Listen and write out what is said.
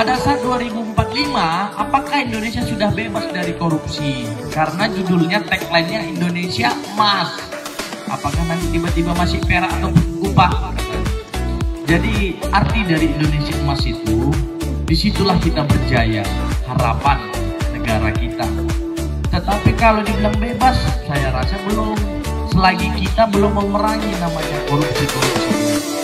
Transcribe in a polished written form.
pada saat 2045, apakah Indonesia sudah bebas dari korupsi? Karena judulnya, tagline-nya Indonesia Emas. Apakah nanti tiba-tiba masih perak atau kupak? Jadi arti dari Indonesia Emas itu, disitulah kita berjaya, harapan negara kita. Tetapi kalau dibilang bebas, saya rasa belum. Selagi kita belum memerangi namanya korupsi-korupsi.